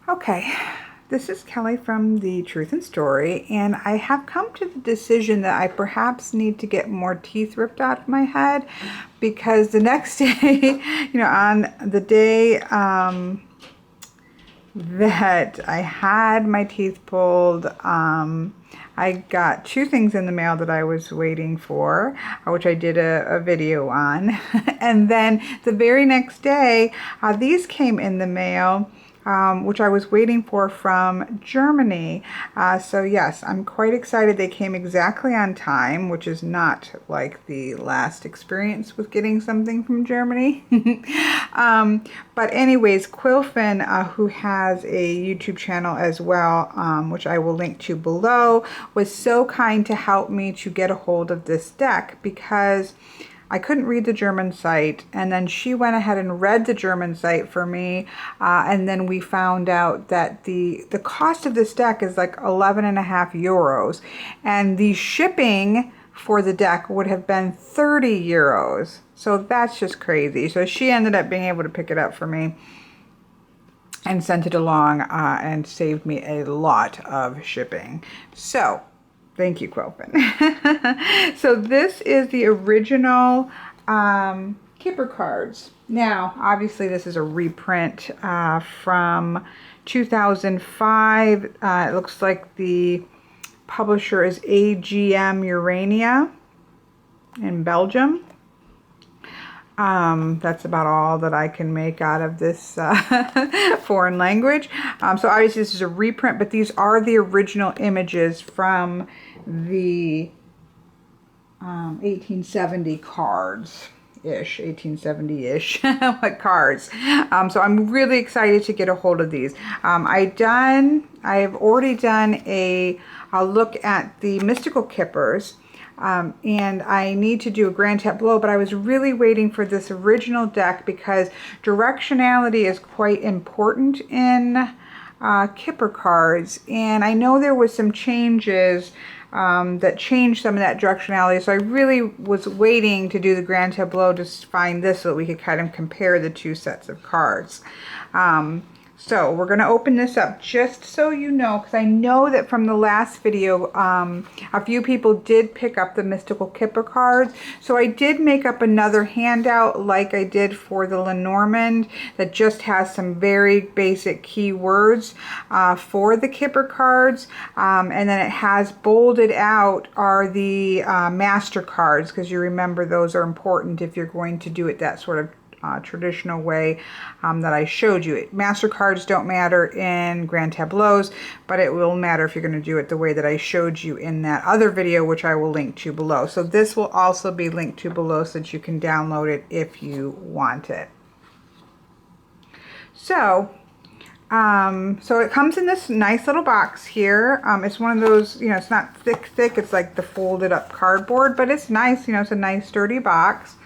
Okay, this is Kelly from The Truth and Story, and I have come to the decision that I perhaps need to get more teeth ripped out of my head, because the next day, on the day that I had my teeth pulled, I got two things in the mail that I was waiting for, which I did a video on. And then the very next day, these came in the mail, which I was waiting for from Germany. So yes, I'm quite excited. They came exactly on time, which is not like the last experience with getting something from Germany. But anyways, Quilfin, who has a YouTube channel as well, which I will link to below, was so kind to help me to get a hold of this deck, because I couldn't read the German site, and then she went ahead and read the German site for me, and then we found out that the cost of this deck is like 11.5 euros, and the shipping for the deck would have been 30 euros. So that's just crazy. So she ended up being able to pick it up for me and sent it along, and saved me a lot of shipping. So thank you, Quilpin. So this is the original Kipper cards. Now, obviously, this is a reprint from 2005. It looks like the publisher is AGM Urania in Belgium. That's about all that I can make out of this foreign language. So obviously this is a reprint, but these are the original images from the 1870 cards-ish, 1870-ish cards. So I'm really excited to get a hold of these. I've already done a look at the Mystical Kippers. And I need to do a grand tableau, but I was really waiting for this original deck because directionality is quite important in Kipper cards, and I know there was some changes that changed some of that directionality, so I really was waiting to do the grand tableau to find this so that we could kind of compare the two sets of cards. So we're going to open this up just so you know, because I know that from the last video, a few people did pick up the Mystical Kipper cards. So I did make up another handout like I did for the Lenormand that just has some very basic keywords for the Kipper cards. And then it has bolded out are the master cards, because you remember those are important if you're going to do it that sort of traditional way that I showed you. Master cards don't matter in grand tableaus, but it will matter if you're going to do it the way that I showed you in that other video, which I will link to below. So this will also be linked to below so that you can download it if you want it. So it comes in this nice little box here. It's one of those, it's not thick, it's like the folded up cardboard, but it's nice, it's a nice sturdy box.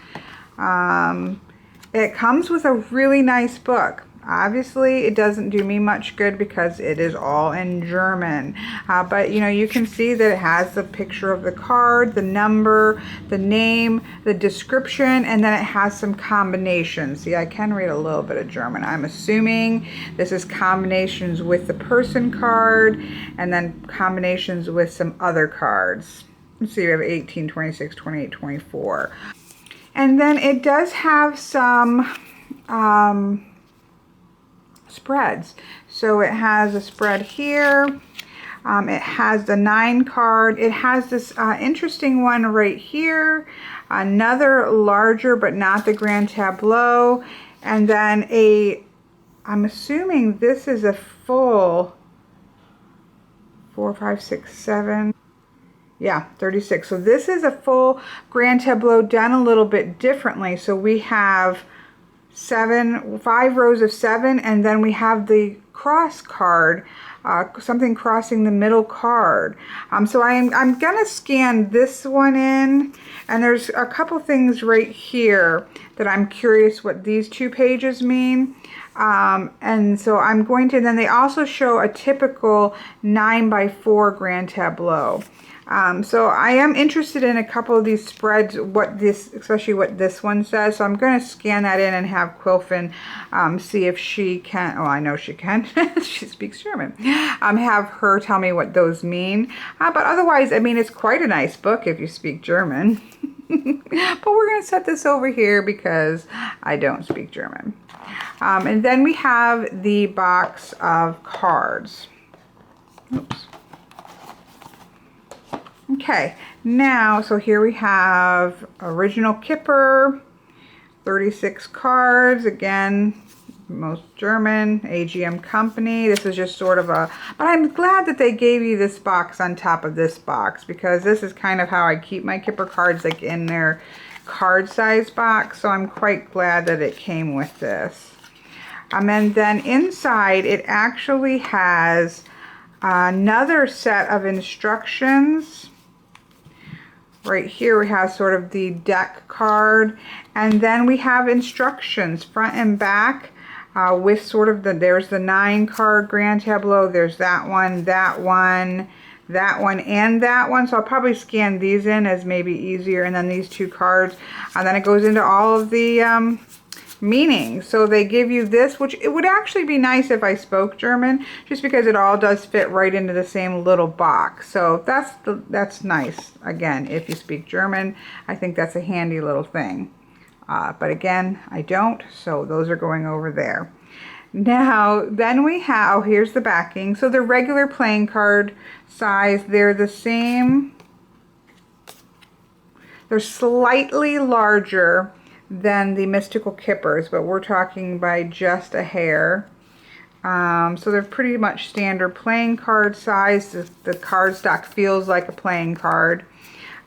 It comes with a really nice book. Obviously, it doesn't do me much good because it is all in German. But, you can see that it has the picture of the card, the number, the name, the description, and then it has some combinations. See, I can read a little bit of German. I'm assuming this is combinations with the person card and then combinations with some other cards. Let's see, we have 18, 26, 28, 24. And then it does have some spreads. So it has a spread here. It has the 9 card. It has this interesting one right here. Another larger, but not the grand tableau. And then I'm assuming this is a full 4, 5, 6, 7. Yeah, 36. So this is a full grand tableau done a little bit differently. So we have 5 rows of 7, and then we have the cross card, something crossing the middle card. So I'm gonna scan this one in, and there's a couple things right here that I'm curious what these 2 pages mean. And so I'm going to, then they also show a typical 9x4 grand tableau. So I am interested in a couple of these spreads, especially what this one says. So I'm going to scan that in and have Quilfin see if she can, oh, I know she can, she speaks German, have her tell me what those mean. But otherwise, I mean, it's quite a nice book if you speak German. But we're going to set this over here because I don't speak German. And then we have the box of cards. Oops. Okay, now, so here we have original Kipper, 36 cards, again, most German, AGM company. This is just sort of a, but I'm glad that they gave you this box on top of this box, because this is kind of how I keep my Kipper cards, like in their card size box, so I'm quite glad that it came with this. And then inside it actually has another set of instructions. Right here we have sort of the deck card, and then we have instructions front and back with sort of there's the 9 card grand tableau, there's that one, that one, that one, and that one. So I'll probably scan these in as maybe easier, and then these 2 cards, and then it goes into all of the meaning. So they give you this, which it would actually be nice if I spoke German, just because it all does fit right into the same little box. So that's nice. Again, if you speak German, I think that's a handy little thing. But again, I don't, so those are going over there. Now, then we have, oh, here's the backing. So the regular playing card size, they're the same. They're slightly larger than the Mystical Kippers, but we're talking by just a hair. So they're pretty much standard playing card size. The cardstock feels like a playing card.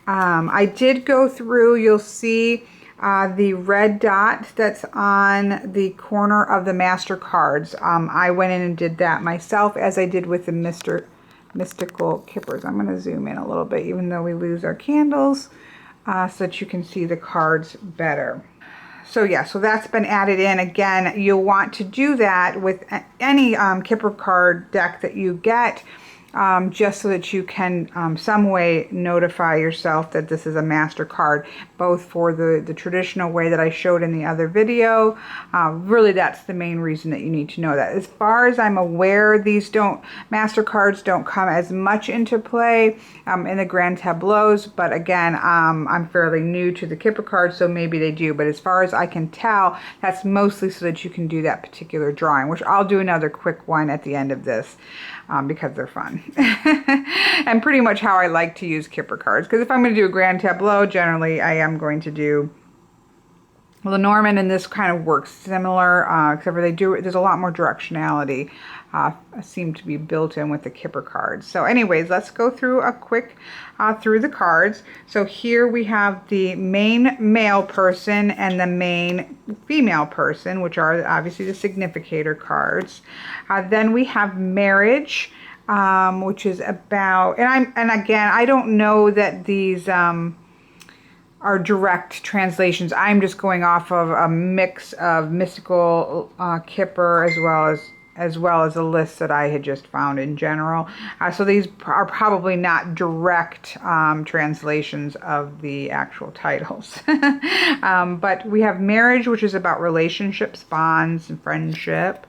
I did go through, you'll see the red dot that's on the corner of the master cards. I went in and did that myself, as I did with the Mystical Kippers. I'm going to zoom in a little bit, even though we lose our candles, so that you can see the cards better. So yeah, so that's been added in. Again, you'll want to do that with any Kipper card deck that you get, just so that you can some way notify yourself that this is a master card, both for the traditional way that I showed in the other video. Really, that's the main reason that you need to know that. As far as I'm aware, these master cards don't come as much into play in the grand tableaus, but again, I'm fairly new to the Kipper cards, so maybe they do, but as far as I can tell, that's mostly so that you can do that particular drawing, which I'll do another quick one at the end of this. Because they're fun. And pretty much how I like to use Kipper cards. Because if I'm going to do a grand tableau, generally I am going to do Lenormand, and this kind of works similar, except for there's a lot more directionality seem to be built in with the Kipper cards. So anyways, let's go through a quick through the cards. So here we have the main male person and the main female person, which are obviously the significator cards. Then we have marriage, which is about, and again, I don't know that these are direct translations. I'm just going off of a mix of Mystical Kipper as well as a list that I had just found in general. So these are probably not direct translations of the actual titles. But we have marriage, which is about relationships, bonds, and friendship.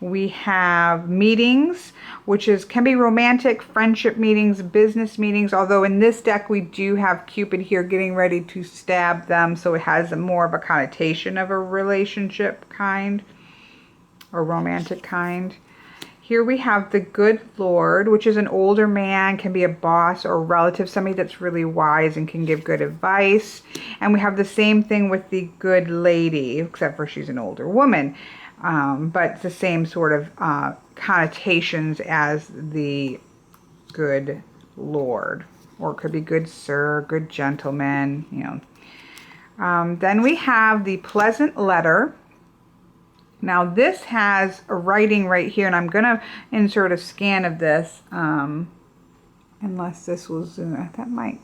We have meetings, which can be romantic, friendship meetings, business meetings, although in this deck we do have Cupid here getting ready to stab them, so it has more of a connotation of a relationship kind or romantic kind. Here we have the Good Lord, which is an older man, can be a boss or a relative, somebody that's really wise and can give good advice. And we have the same thing with the Good Lady, except for she's an older woman. But the same sort of connotations as the Good Lord, or it could be good sir, good gentleman, you know. Then we have the Pleasant Letter. Now this has a writing right here, and I'm going to insert a scan of this, unless this was, that might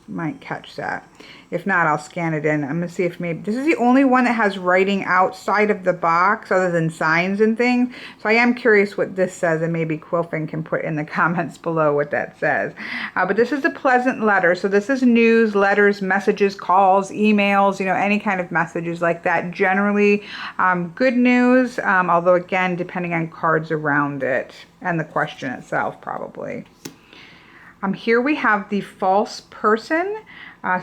might catch that. If not, I'll scan it in. I'm going to see if maybe... This is the only one that has writing outside of the box other than signs and things. So I am curious what this says, and maybe Quilfin can put in the comments below what that says. But this is a pleasant letter. So this is news, letters, messages, calls, emails, you know, any kind of messages like that. Generally good news, although again, depending on cards around it and the question itself probably. Here we have the false person.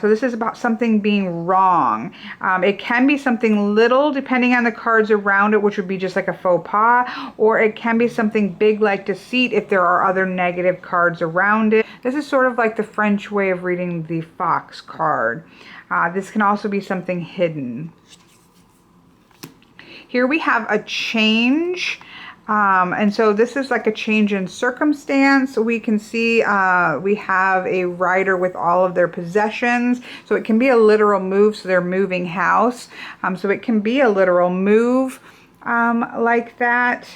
So this is about something being wrong. It can be something little depending on the cards around it, which would be just like a faux pas, or it can be something big like deceit if there are other negative cards around it. This is sort of like the French way of reading the fox card. This can also be something hidden. Here we have a change. And so this is like a change in circumstance. We can see we have a rider with all of their possessions. So it can be a literal move, so they're moving house. So it can be a literal move like that.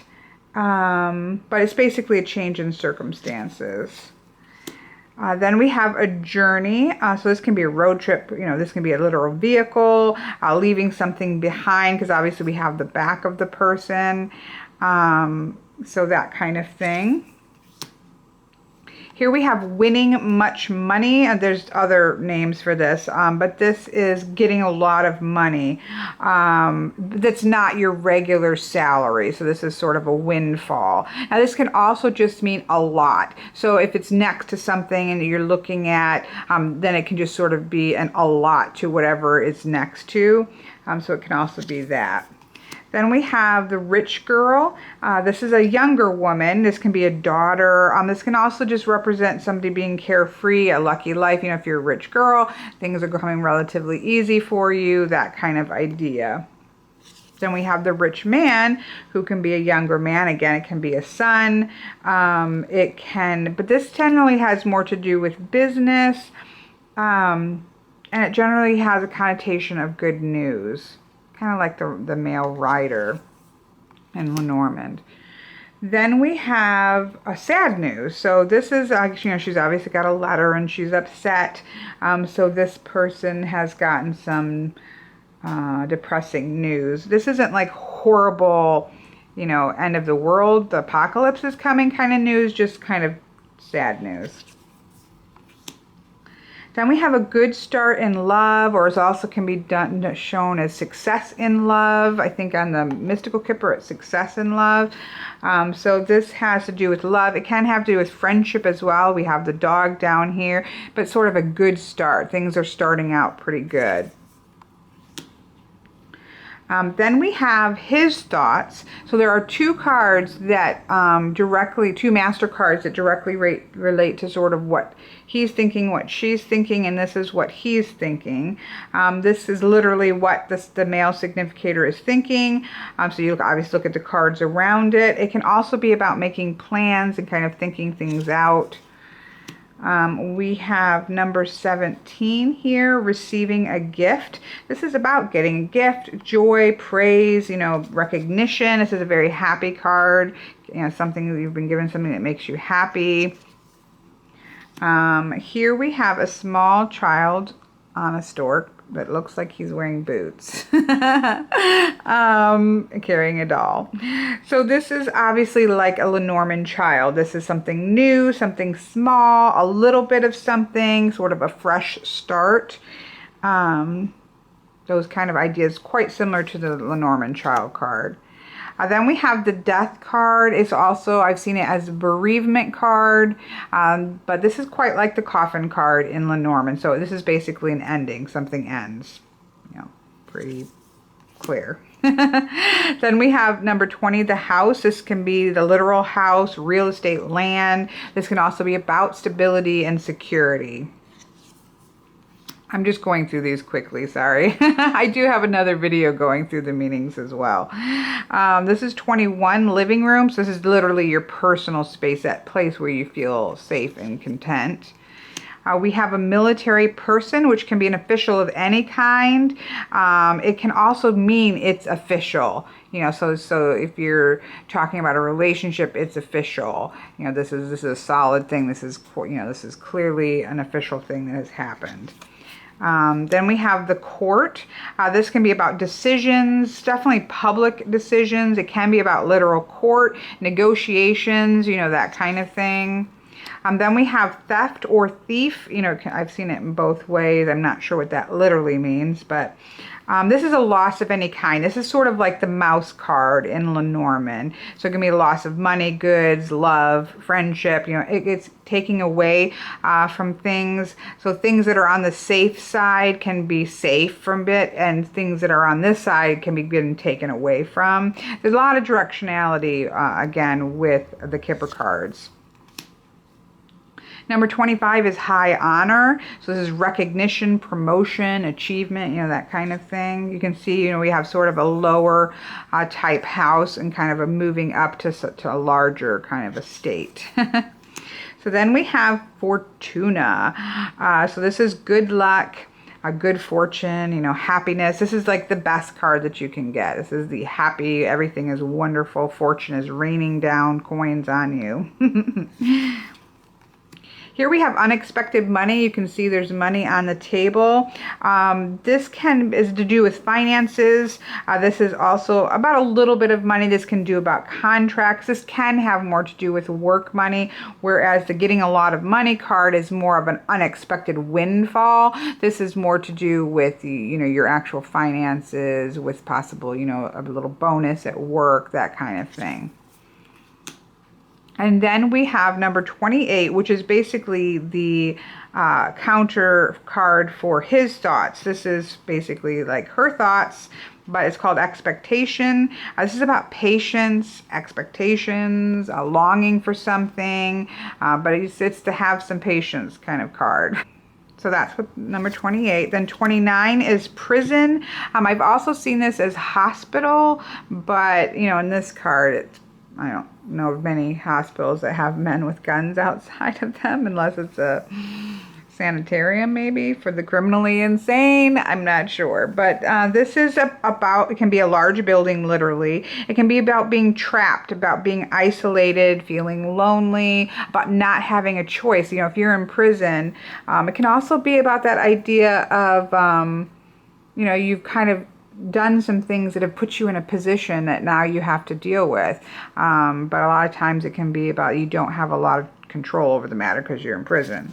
But it's basically a change in circumstances. Then we have a journey. So this can be a road trip. You know, this can be a literal vehicle, leaving something behind, because obviously we have the back of the person. So that kind of thing. Here we have winning much money. There's other names for this, but this is getting a lot of money. That's not your regular salary. So this is sort of a windfall. Now this can also just mean a lot. So if it's next to something and you're looking at, then it can just sort of be a lot to whatever it's next to. So it can also be that. Then we have the rich girl. This is a younger woman. This can be a daughter. This can also just represent somebody being carefree, a lucky life. You know, if you're a rich girl, things are coming relatively easy for you, that kind of idea. Then we have the rich man, who can be a younger man. Again, it can be a son. But this generally has more to do with business. And it generally has a connotation of good news. Kind of like the male rider in Lenormand. Then we have a sad news. So this is, you know, she's obviously got a letter and she's upset. So this person has gotten some depressing news. This isn't like horrible, you know, end of the world, the apocalypse is coming kind of news, just kind of sad news. Then we have a good start in love, or it also can be shown as success in love. I think on the Mystical Kipper, it's success in love. So this has to do with love. It can have to do with friendship as well. We have the dog down here, but sort of a good start. Things are starting out pretty good. Then we have his thoughts. So there are two cards that two master cards that directly relate to sort of what he's thinking, what she's thinking, and this is what he's thinking. This is literally what the male significator is thinking. So you obviously look at the cards around it. It can also be about making plans and kind of thinking things out. We have number 17 here, receiving a gift. This is about getting a gift, joy, praise, you know, recognition. This is a very happy card, you know, something that you've been given, something that makes you happy. Here we have a small child on a stork that looks like he's wearing boots, carrying a doll. So this is obviously like a Lenormand child. This is something new, something small, a little bit of something, sort of a fresh start. Those kind of ideas, quite similar to the Lenormand child card. Then we have the death card. It's also, I've seen it as a bereavement card, but this is quite like the coffin card in Lenormand. So this is basically an ending, something ends, you know, pretty clear. Then we have number 20, the house. This can be the literal house, real estate, land. This can also be about stability and security. I'm just going through these quickly, sorry. I do have another video going through the meanings as well. This is 21, living room. So this is literally your personal space, that place where you feel safe and content. We have a military person, which can be an official of any kind. It can also mean it's official. You know, so if you're talking about a relationship, it's official. You know, this is a solid thing. This is, you know, this is clearly an official thing that has happened. Then we have the court. This can be about decisions, definitely public decisions. It can be about literal court, negotiations, you know, that kind of thing. Then we have theft or thief. You know, I've seen it in both ways. I'm not sure what that literally means, but this is a loss of any kind. This is sort of like the mouse card in Lenormand. So it can be a loss of money, goods, love, friendship. You know, it's taking away from things. So things that are on the safe side can be safe from it, and things that are on this side can be getting taken away from. There's a lot of directionality, again, with the Kipper cards. Number 25 is high honor. So this is recognition, promotion, achievement, you know, that kind of thing. You can see, you know, we have sort of a lower type house and kind of a moving up to a larger kind of estate. So then we have Fortuna. So this is good luck, good fortune, you know, happiness. This is like the best card that you can get. This is the happy, everything is wonderful, fortune is raining down coins on you. Here we have unexpected money. You can see there's money on the table. This is to do with finances. This is also about a little bit of money. This can do about contracts. This can have more to do with work money, whereas the getting a lot of money card is more of an unexpected windfall. This is more to do with, you know, your actual finances, with possible, you know, a little bonus at work, that kind of thing. And then we have number 28, which is basically the counter card for his thoughts. This is basically like her thoughts, but it's called expectation. This is about patience, expectations, longing for something, but it's to have some patience kind of card. So that's what number 28. Then 29 is prison. I've also seen this as hospital, but, you know, in this card, I don't know of many hospitals that have men with guns outside of them, unless it's a sanitarium maybe for the criminally insane. I'm not sure. But this is about, it can be a large building, literally. It can be about being trapped, about being isolated, feeling lonely, about not having a choice. You know, if you're in prison, it can also be about that idea of, you know, you've kind of done some things that have put you in a position that now you have to deal with. But a lot of times it can be about you don't have a lot of control over the matter because you're in prison.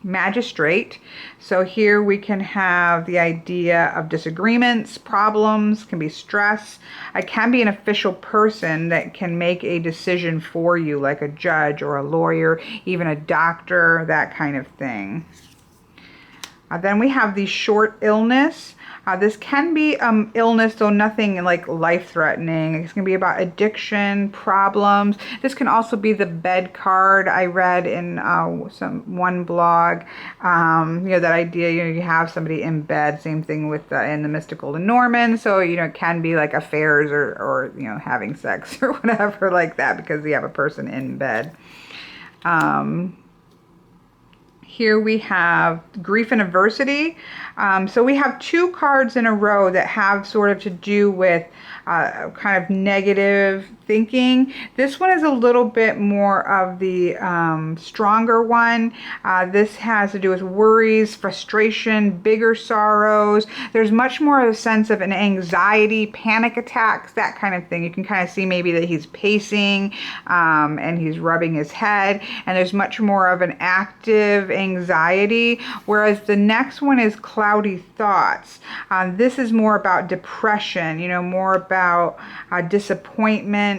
Magistrate. So here we can have the idea of disagreements, problems, can be stress. It can be an official person that can make a decision for you, like a judge or a lawyer, even a doctor, that kind of thing. Then we have the short illness. This can be illness, though nothing like life-threatening. It's going to be about addiction, problems. This can also be the bed card I read in one blog. You know, that idea, you know, you have somebody in bed. Same thing with in the Mystical Lenormand. So, you know, it can be like affairs or you know, having sex or whatever like that, because you have a person in bed. Here we have grief and adversity. So we have two cards in a row that have sort of to do with kind of negative thinking. This one is a little bit more of the stronger one. This has to do with worries, frustration, bigger sorrows. There's much more of a sense of an anxiety, panic attacks, that kind of thing. You can kind of see maybe that he's pacing and he's rubbing his head, and there's much more of an active anxiety, whereas the next one is cloudy thoughts. This is more about depression, you know, more about disappointment,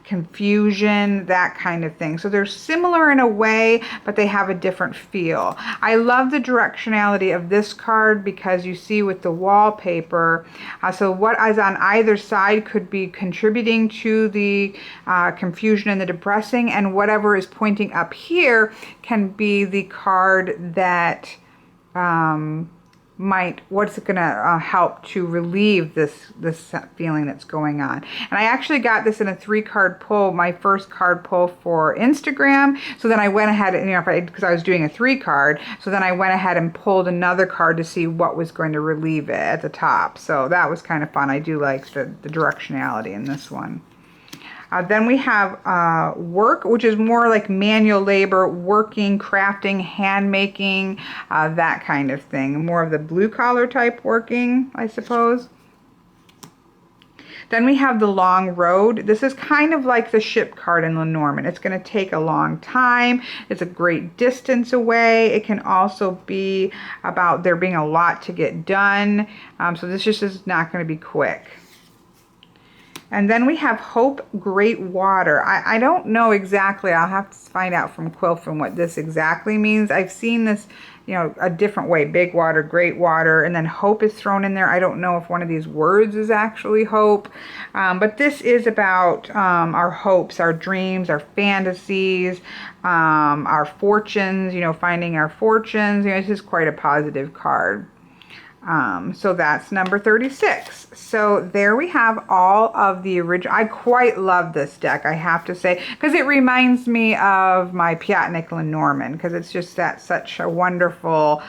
confusion, that kind of thing. So they're similar in a way, but they have a different feel. I love the directionality of this card because you see with the wallpaper, so what is on either side could be contributing to the confusion and the depressing, and whatever is pointing up here can be the card that what's it gonna help to relieve this feeling that's going on. And I actually got this in a 3-card pull, my first card pull for Instagram. So then I went ahead and, because I was doing a 3-card, so then I went ahead and pulled another card to see what was going to relieve it at the top. So that was kind of fun. I do like the directionality in this one. Then we have work, which is more like manual labor, working, crafting, hand making, that kind of thing. More of the blue collar type working, I suppose. Then we have the long road. This is kind of like the ship card in Lenormand. It's going to take a long time. It's a great distance away. It can also be about there being a lot to get done. So this just is not going to be quick. And then we have Hope Great Water. I don't know exactly. I'll have to find out from Quilfin what this exactly means. I've seen this, a different way. Big water, great water, and then hope is thrown in there. I don't know if one of these words is actually hope. But this is about our hopes, our dreams, our fantasies, our fortunes, finding our fortunes. This is quite a positive card. So that's number 36. So there we have all of the original. I quite love this deck, I have to say, because it reminds me of my Piatnik Lenormand, because it's just such a wonderful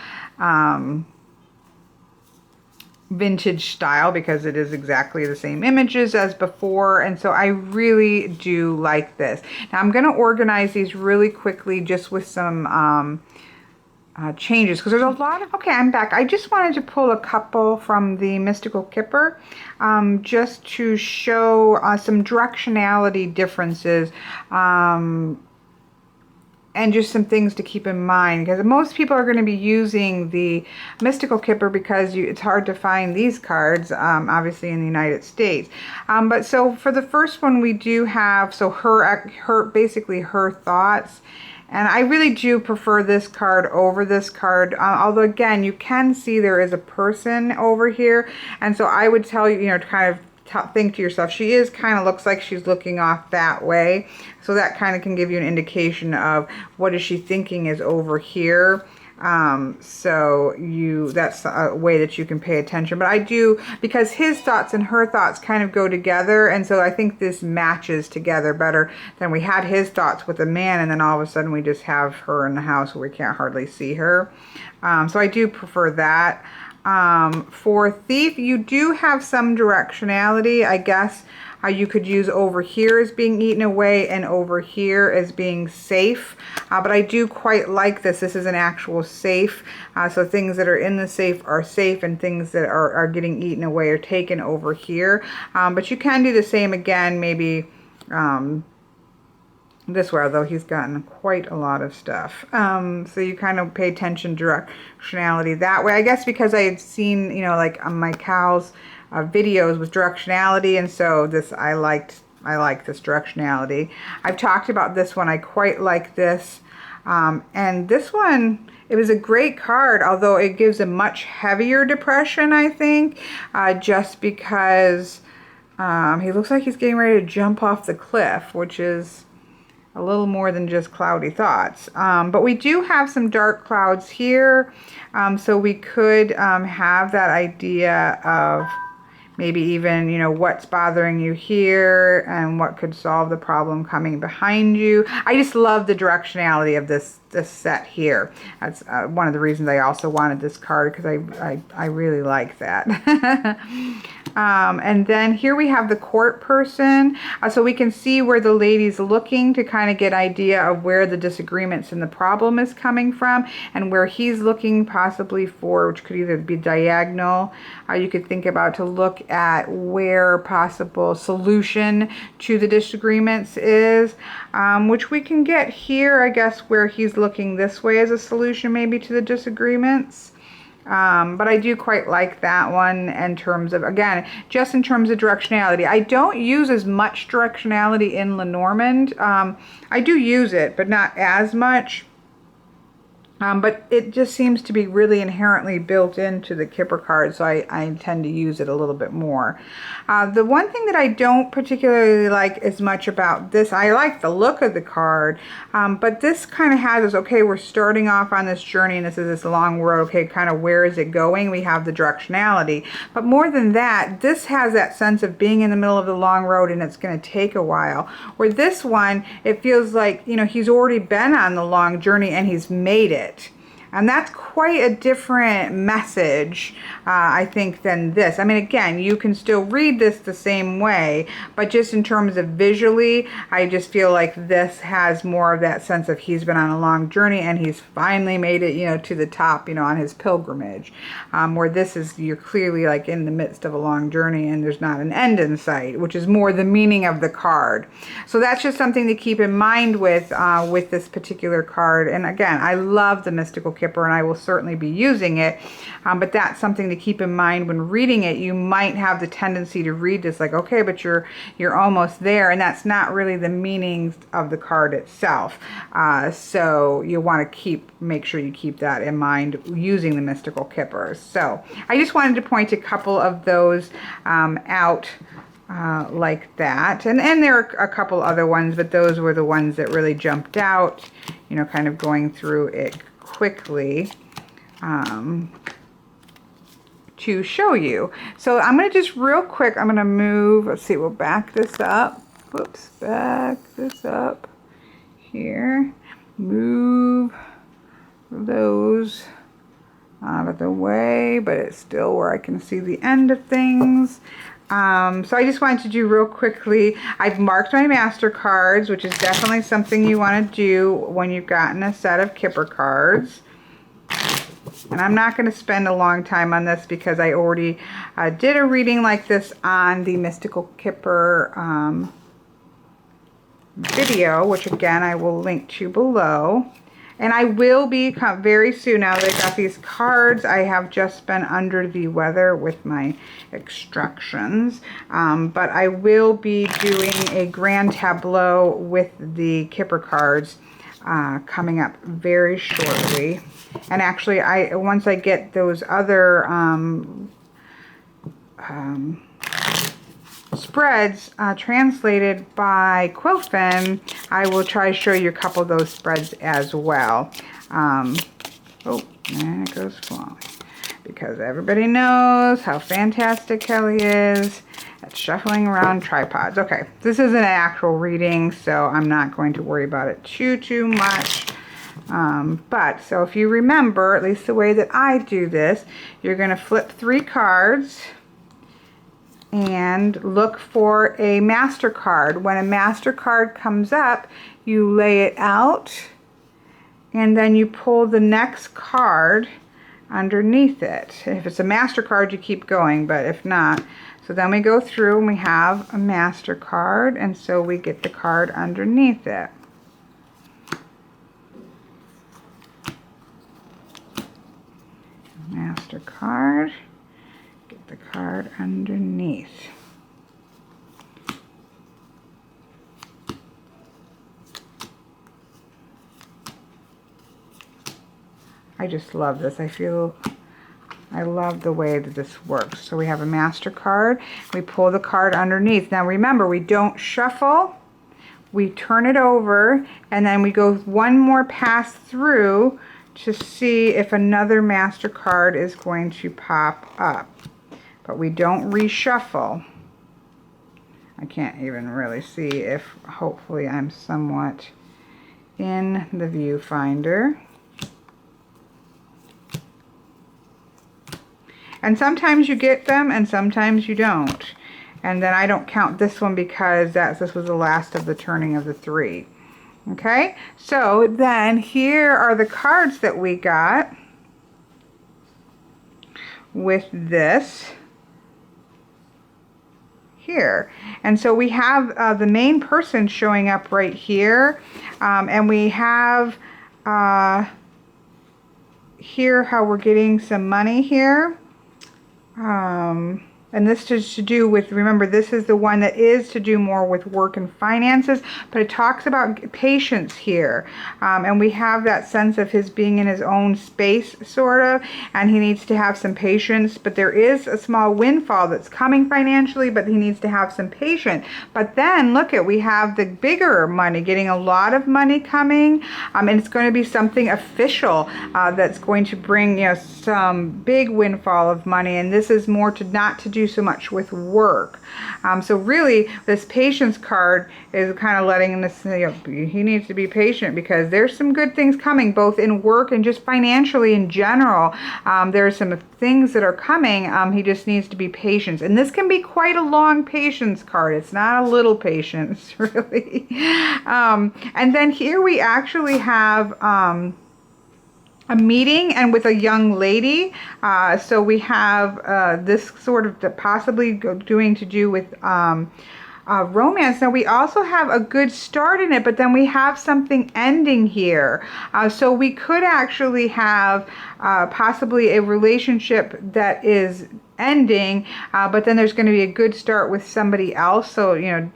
vintage style, because it is exactly the same images as before. And so I really do like this. Now I'm going to organize these really quickly just with some changes, because there's a lot of, okay, I'm back. I just wanted to pull a couple from the Mystical Kipper just to show some directionality differences and just some things to keep in mind, because most people are going to be using the Mystical Kipper because it's hard to find these cards, obviously in the United States. But so for the first one we do have, so basically her thoughts. And I really do prefer this card over this card, although again, you can see there is a person over here. And so I would tell you, to kind of think to yourself, she kind of looks like she's looking off that way. So that kind of can give you an indication of what is she thinking is over here. So that's a way that you can pay attention. But I do, because his thoughts and her thoughts kind of go together, and so I think this matches together better than we had his thoughts with a man, and then all of a sudden we just have her in the house where we can't hardly see her. So I do prefer that. For Thief, you do have some directionality, I guess. You could use over here as being eaten away and over here as being safe. But I do quite like this. This is an actual safe. So things that are in the safe are safe, and things that are getting eaten away are taken over here. But you can do the same again, maybe this way, although he's gotten quite a lot of stuff. So you kind of pay attention directionality that way. I guess because I had seen, like on my cows, videos with directionality, and so I like this directionality. I've talked about this one. I quite like this, and this one, it was a great card, although it gives a much heavier depression, I think, just because he looks like he's getting ready to jump off the cliff, which is a little more than just cloudy thoughts. But we do have some dark clouds here, so we could have that idea of maybe even, what's bothering you here and what could solve the problem coming behind you. I just love the directionality of this set here. That's one of the reasons I also wanted this card, because I really like that. And then here we have the court person. So we can see where the lady's looking to kind of get idea of where the disagreements and the problem is coming from, and where he's looking possibly for, which could either be diagonal. You could think about to look at where possible solution to the disagreements is, which we can get here, I guess, where he's looking this way as a solution maybe to the disagreements. But I do quite like that one in terms of, again, just in terms of directionality. I don't use as much directionality in Lenormand. I do use it, but not as much. But it just seems to be really inherently built into the Kipper card, so I tend to use it a little bit more. The one thing that I don't particularly like as much about this, I like the look of the card, but this kind of has this, okay, we're starting off on this journey and this is this long road, okay, kind of where is it going? We have the directionality. But more than that, this has that sense of being in the middle of the long road and it's going to take a while. Where this one, it feels like, you know, he's already been on the long journey and he's made it. And that's quite a different message, I think, than this. I mean, again, you can still read this the same way, but just in terms of visually, I just feel like this has more of that sense of he's been on a long journey and he's finally made it, you know, to the top, you know, on his pilgrimage. Where this is, you're clearly like in the midst of a long journey and there's not an end in sight, which is more the meaning of the card. So that's just something to keep in mind with this particular card. And again, I love the Mystical Kipper and I will certainly be using it, but that's something to keep in mind when reading it. You might have the tendency to read this like, okay, but you're almost there, and that's not really the meaning of the card itself. So you want to make sure you keep that in mind using the Mystical Kippers. So I just wanted to point a couple of those out like that, and there are a couple other ones, but those were the ones that really jumped out, you know, kind of going through it quickly to show you. So I'm going to just real quick, I'm going to move, let's see, we'll back this up. Whoops, back this up here. Move those out of the way, but it's still where I can see the end of things. So I just wanted to do real quickly, I've marked my master cards, which is definitely something you want to do when you've gotten a set of Kipper cards. And I'm not going to spend a long time on this because I already did a reading like this on the Mystical Kipper video, which again I will link to below. And I will be very soon, now that I got these cards, I have just been under the weather with my extractions. But I will be doing a grand tableau with the Kipper cards coming up very shortly. And actually, once I get those other spreads translated by Quilfin, I will try to show you a couple of those spreads as well. Oh, there it goes flying. Because everybody knows how fantastic Kelly is at shuffling around tripods. Okay, this is an actual reading, so I'm not going to worry about it too much. So if you remember, at least the way that I do this, you're going to flip 3 cards and look for a master card. When a master card comes up, you lay it out and then you pull the next card underneath it. If it's a master card, you keep going, but if not, so then we go through and we have a master card, and so we get the card underneath it. Master card, get the card underneath. I just love this. I love the way that this works. So we have a master card, we pull the card underneath. Now remember, we don't shuffle, we turn it over, and then we go one more pass through to see if another master card is going to pop up. But we don't reshuffle. I can't even really see if, hopefully I'm somewhat in the viewfinder. And sometimes you get them and sometimes you don't. And then I don't count this one because this was the last of the turning of the 3. Okay, so then here are the cards that we got with this here. And so we have the main person showing up right here, and we have here how we're getting some money here. And this is to do with, remember, this is the one that is to do more with work and finances, but it talks about patience here. And we have that sense of his being in his own space, sort of, and he needs to have some patience, but there is a small windfall that's coming financially, but he needs to have some patience. But then, look at, we have the bigger money, getting a lot of money coming, and it's going to be something official that's going to bring, you know, some big windfall of money, and this is more to not to do so much with work. So really, this patience card is kind of letting us, you know, he needs to be patient because there's some good things coming, both in work and just financially in general. There's some things that are coming. He just needs to be patient, and this can be quite a long patience card. It's not a little patience, really. And then here we actually have a meeting, and with a young lady. So we have this sort of possibly doing to do with romance. Now we also have a good start in it, but then we have something ending here. So we could actually have possibly a relationship that is ending, but then there's going to be a good start with somebody else. So, you know,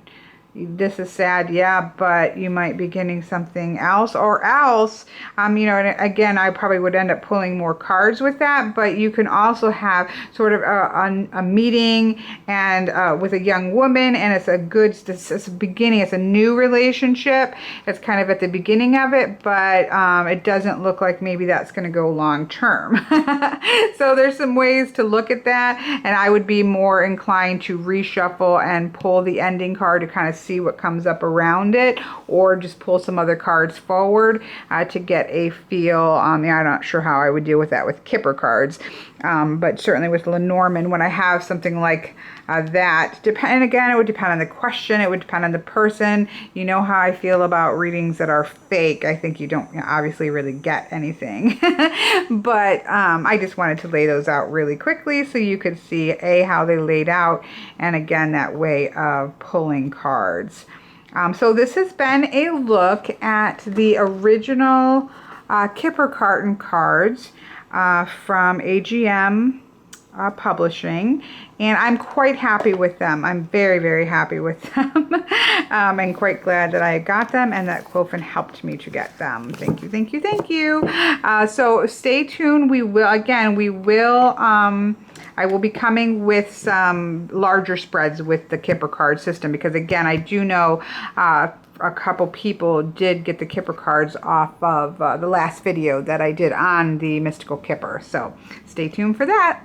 this is sad, yeah, but you might be getting something else, or else, you know, and again, I probably would end up pulling more cards with that, but you can also have sort of a meeting and with a young woman, and it's a good, it's a beginning, it's a new relationship, it's kind of at the beginning of it, but it doesn't look like maybe that's going to go long term. So there's some ways to look at that, and I would be more inclined to reshuffle and pull the ending card to kind of see what comes up around it, or just pull some other cards forward to get a feel. Yeah, I'm not sure how I would deal with that with Kipper cards, but certainly with Lenormand, when I have something like that, and again, it would depend on the question, it would depend on the person. You know how I feel about readings that are fake. I think you don't obviously really get anything. But I just wanted to lay those out really quickly so you could see how they laid out, and again, that way of pulling cards. So this has been a look at the original Kipperkarten cards from AGM Publishing, and I'm quite happy with them. I'm very, very happy with them. I'm quite glad that I got them and that Quilfin helped me to get them. Thank you, thank you, thank you. So stay tuned. We will, again, I will be coming with some larger spreads with the Kipper card system, because again, I do know a couple people did get the Kipper cards off of the last video that I did on the Mystical Kipper. So stay tuned for that.